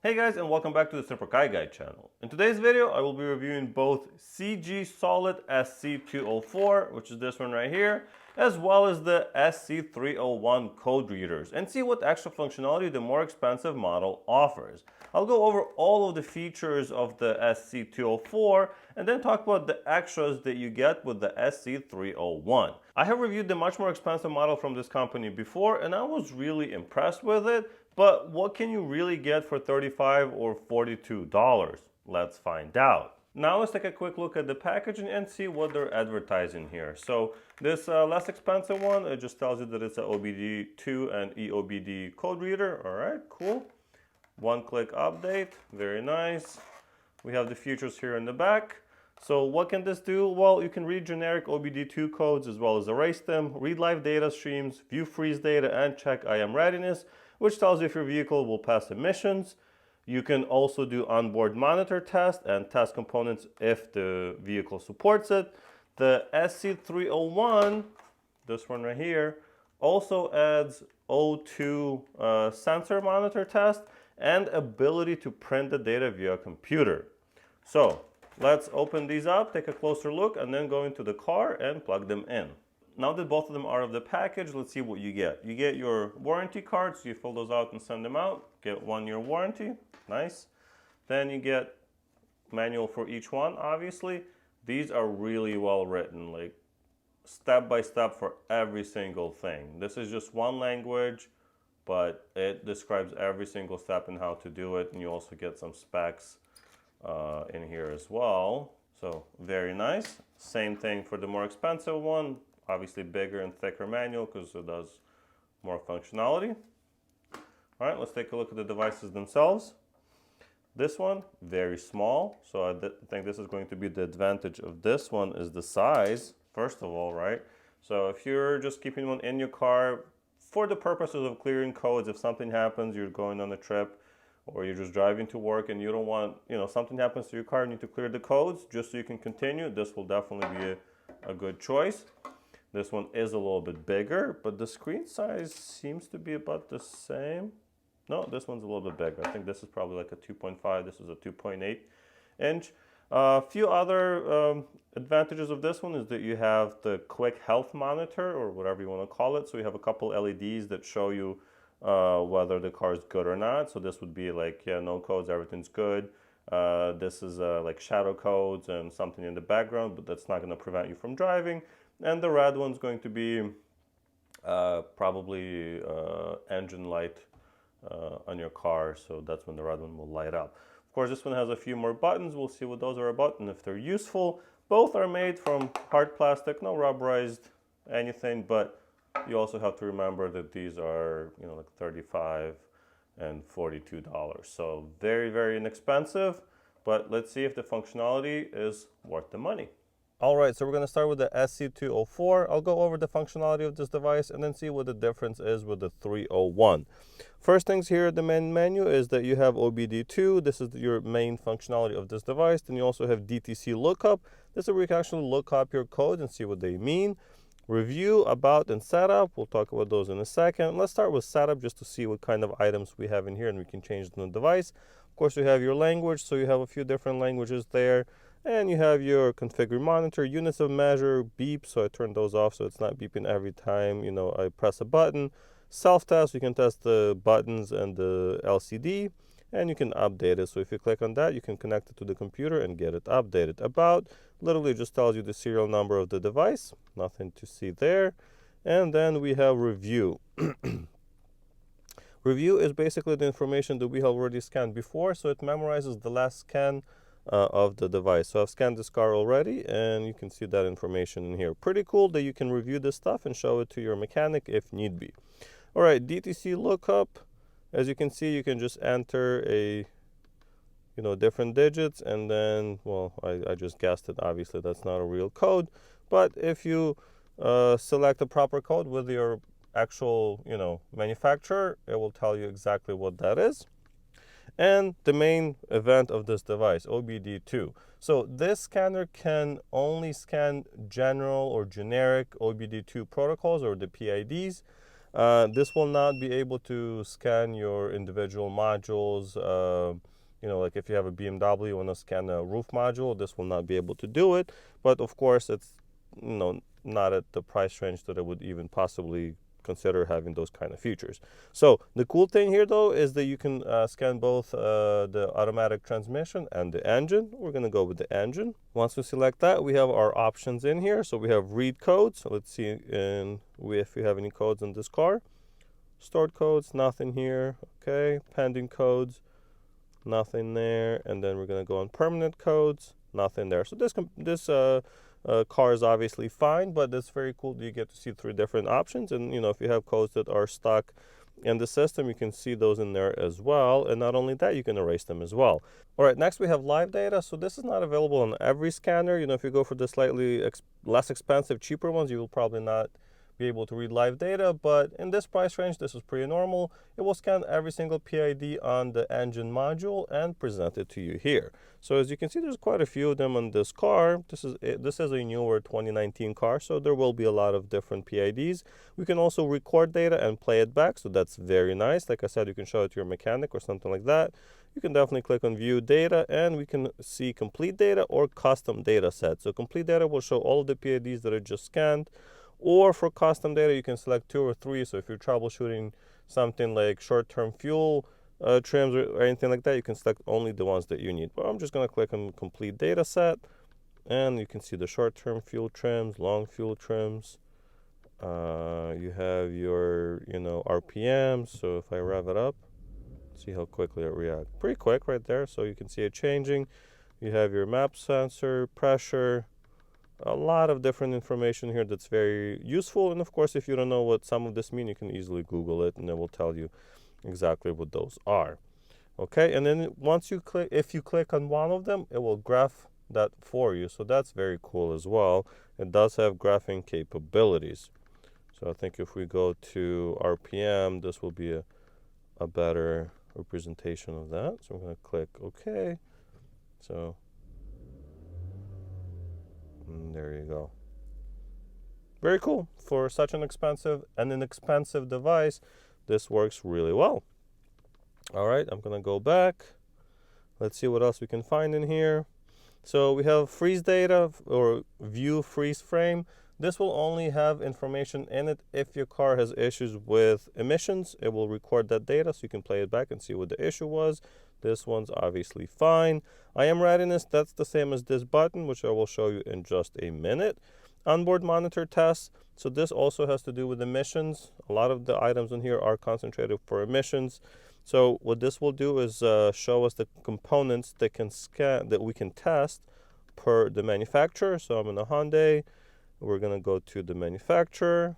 Hey guys, and welcome back to the Super Kai Guide channel. In today's video, I will be reviewing both CGSULIT SC204, which is this one right here, as well as the SC301 code readers, and see what extra functionality the more expensive model offers. I'll go over all of the features of the SC204 and then talk about the extras that you get with the SC301. I have reviewed the much more expensive model from this company before, and I was really impressed with it. But what can you really get for $35 or $42? Let's find out. Now let's take a quick look at the packaging and see what they're advertising here. So this less expensive one, it just tells you that it's an OBD2 and EOBD code reader. All right, cool. One-click update, very nice. We have the features here in the back. So what can this do? Well, you can read generic OBD2 codes as well as erase them, read live data streams, view freeze data, and check IM readiness, which tells you if your vehicle will pass emissions. You can also do onboard monitor test and test components if the vehicle supports it. The SC301, this one right here, also adds O2 sensor monitor test and ability to print the data via computer. So let's open these up, take a closer look, and then go into the car and plug them in. Now that both of them are out of the package, let's see what you get. You get your warranty cards, so you fill those out and send them out. Get 1 year warranty, nice. Then you get manual for each one, obviously. These are really well written, like step by step for every single thing. This is just one language, but it describes every single step and how to do it. And you also get some specs in here as well. So very nice. Same thing for the more expensive one. Obviously bigger and thicker manual because it does more functionality. All right, let's take a look at the devices themselves. This one, very small. So I think this is going to be the advantage of this one is the size, first of all, right? So if you're just keeping one in your car for the purposes of clearing codes, if something happens, you're going on a trip, or you're just driving to work and you don't want, something happens to your car, you need to clear the codes just so you can continue, this will definitely be a good choice. This one is a little bit bigger, but the screen size seems to be about the same. No, this one's a little bit bigger. I think this is probably like a 2.5. This is a 2.8 inch. A few other advantages of this one is that you have the quick health monitor, or whatever you want to call it. So you have a couple LEDs that show you whether the car is good or not. So this would be like, yeah, no codes, everything's good. This is like shadow codes and something in the background, but that's not going to prevent you from driving. And the red one's going to be probably engine light on your car, so that's when the red one will light up. Of course, this one has a few more buttons. We'll see what those are about and if they're useful. Both are made from hard plastic, no rubberized anything, but you also have to remember that these are, like $35 and $42. So very, very inexpensive, but let's see if the functionality is worth the money. All right, so we're going to start with the SC204. I'll go over the functionality of this device and then see what the difference is with the 301. First things here, the main menu is that you have OBD2. This is your main functionality of this device. Then you also have DTC lookup. This is where you can actually look up your code and see what they mean. Review, about, and setup. We'll talk about those in a second. Let's start with setup just to see what kind of items we have in here and we can change the device. Of course, you have your language, so you have a few different languages there. And you have your configure monitor, units of measure, beep, so I turn those off so it's not beeping every time, I press a button. Self-test, you can test the buttons and the LCD, and you can update it. So if you click on that, you can connect it to the computer and get it updated. About literally just tells you the serial number of the device, nothing to see there. And then we have review. Review is basically the information that we have already scanned before, so it memorizes the last scan of the device. So I've scanned this car already and you can see that information in here. Pretty cool that you can review this stuff and show it to your mechanic if need be. All right, DTC lookup. As you can see, you can just enter a different digits and then, well, I just guessed it. Obviously that's not a real code, but if you select the proper code with your actual manufacturer, it will tell you exactly what that is. And the main event of this device, OBD2. So this scanner can only scan general or generic OBD2 protocols, or the PIDs. This will not be able to scan your individual modules. You know, like if you have a BMW, you want to scan a roof module, this will not be able to do it. But of course, it's, you know, not at the price range that I would even possibly consider having those kind of features. So the cool thing here though is that you can scan both the automatic transmission and the engine. We're going to go with the engine. Once we select that, we have our options in here. So we have read codes. So let's see if we have any codes in this car. Stored codes, nothing here. Okay, pending codes, nothing there. And then we're going to go on permanent codes, nothing there. So this car is obviously fine, but it's very cool that you get to see 3 different options. And you know, if you have codes that are stuck in the system, you can see those in there as well. And not only that, you can erase them as well. All right, next we have live data. So this is not available on every scanner. You know, if you go for the slightly less expensive, cheaper ones, you will probably not be able to read live data, but in this price range, this is pretty normal. It will scan every single PID on the engine module and present it to you here. So as you can see, there's quite a few of them on this car. This is a newer 2019 car, so there will be a lot of different PIDs. We can also record data and play it back, so that's very nice. Like I said, you can show it to your mechanic or something like that. You can definitely click on view data, and we can see complete data or custom data set. So complete data will show all of the PIDs that are just scanned. Or for custom data, you can select 2 or 3. So if you're troubleshooting something like short-term fuel trims or anything like that, you can select only the ones that you need. But I'm just going to click on complete data set, and you can see the short-term fuel trims, long fuel trims. You have your, you know, RPMs. So if I rev it up, see how quickly it reacts. Pretty quick right there. So you can see it changing. You have your map sensor, pressure. A lot of different information here that's very useful. And of course, if you don't know what some of this mean, you can easily Google it and it will tell you exactly what those are. Okay, and then once you click, if you click on one of them, it will graph that for you. So that's very cool as well. It does have graphing capabilities. So I think if we go to RPM, this will be a better representation of that. So I'm going to click OK. So there you go. Very cool. For such an inexpensive device, this works really well. All right, I'm going to go back. Let's see what else we can find in here. So we have freeze data or view freeze frame. This will only have information in it if your car has issues with emissions. It will record that data so you can play it back and see what the issue was. This one's obviously fine. IM readiness, that's the same as this button, which I will show you in just a minute. Onboard monitor tests. So this also has to do with emissions. A lot of the items in here are concentrated for emissions. So what this will do is show us the components that can scan, that we can test per the manufacturer. So I'm in a Hyundai. We're going to go to the manufacturer.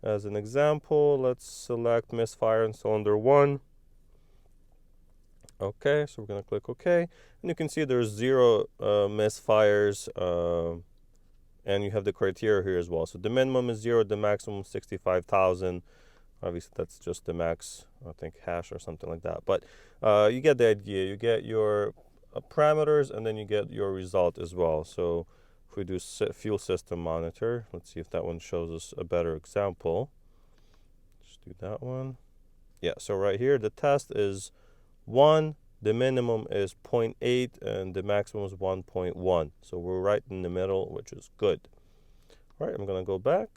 As an example, let's select misfire in cylinder 1. Okay, so we're going to click OK. And you can see there's 0 misfires, and you have the criteria here as well. So the minimum is 0, the maximum 65,000. Obviously, that's just the max, I think, hash or something like that. But you get the idea. You get your parameters, and then you get your result as well. So if we do fuel system monitor, let's see if that one shows us a better example. Just do that one. Yeah, so right here, the test is 1, the minimum is 0.8, and the maximum is 1.1. So we're right in the middle, which is good. All right, I'm going to go back.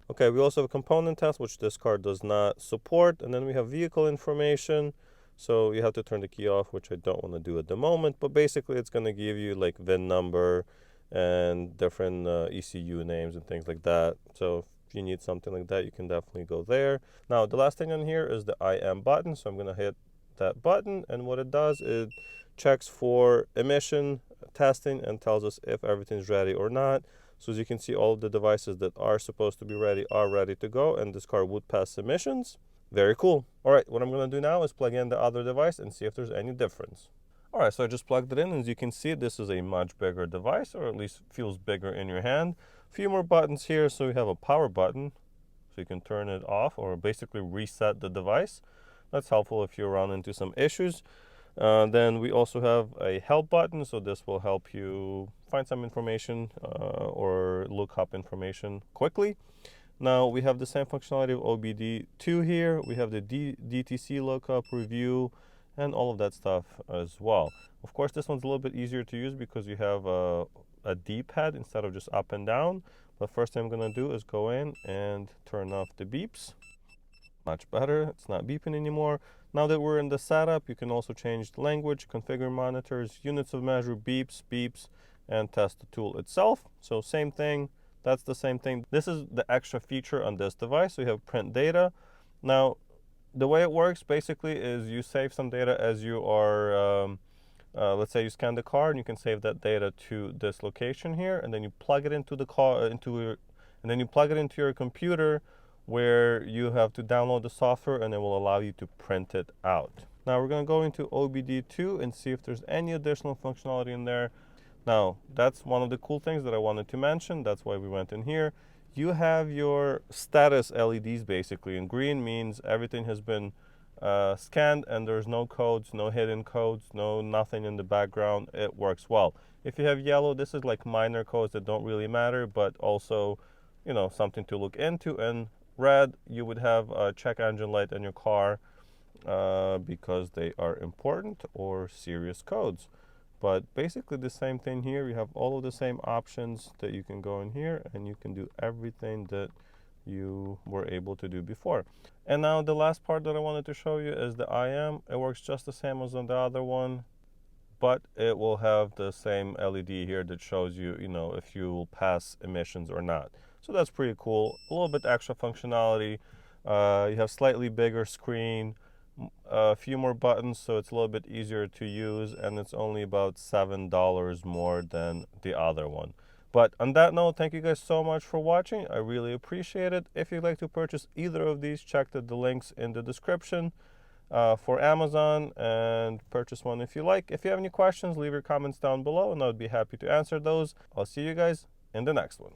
Okay, we also have a component test, which this car does not support. And then we have vehicle information. So you have to turn the key off, which I don't want to do at the moment. But basically, it's going to give you like VIN number and different ECU names and things like that. So if you need something like that, you can definitely go there. Now, the last thing on here is the IM button. So I'm going to hit that button. And what it does is checks for emission testing and tells us if everything's ready or not. So as you can see, all of the devices that are supposed to be ready are ready to go, and this car would pass emissions. Very cool. All right, what I'm going to do now is plug in the other device and see if there's any difference. All right, so I just plugged it in. As you can see, this is a much bigger device, or at least feels bigger in your hand. A few more buttons here. So we have a power button, so you can turn it off or basically reset the device. That's helpful if you run into some issues. Then we also have a help button, so this will help you find some information or look up information quickly. Now we have the same functionality of OBD2 here. We have the DTC lookup, review, and all of that stuff as well. Of course, this one's a little bit easier to use because you have a D-pad instead of just up and down. But first thing I'm gonna do is go in and turn off the beeps. Much better, it's not beeping anymore. Now that we're in the setup, you can also change the language, configure monitors, units of measure, beeps, and test the tool itself. So same thing, that's the same thing. This is the extra feature on this device. So you have print data. Now, the way it works basically is you save some data as you are, let's say you scan the card, and you can save that data to this location here, and then you plug it into the car, and then you plug it into your computer, where you have to download the software, and it will allow you to print it out. Now we're going to go into OBD2 and see if there's any additional functionality in there. Now, that's one of the cool things that I wanted to mention. That's why we went in here. You have your status LEDs basically, and green means everything has been scanned and there's no codes, no hidden codes, nothing in the background. It works well. If you have yellow, this is like minor codes that don't really matter, but also, you know, something to look into. And red, you would have a check engine light in your car because they are important or serious codes. But basically the same thing here. You have all of the same options that you can go in here, and you can do everything that you were able to do before. And now the last part that I wanted to show you is the IM. It works just the same as on the other one, but it will have the same LED here that shows you, you know, if you will pass emissions or not. So that's pretty cool. A little bit extra functionality. You have slightly bigger screen, a few more buttons, so it's a little bit easier to use, and it's only about $7 more than the other one. But on that note, thank you guys so much for watching. I really appreciate it. If you'd like to purchase either of these, check the links in the description for Amazon and purchase one if you like. If you have any questions, leave your comments down below and I would be happy to answer those. I'll see you guys in the next one.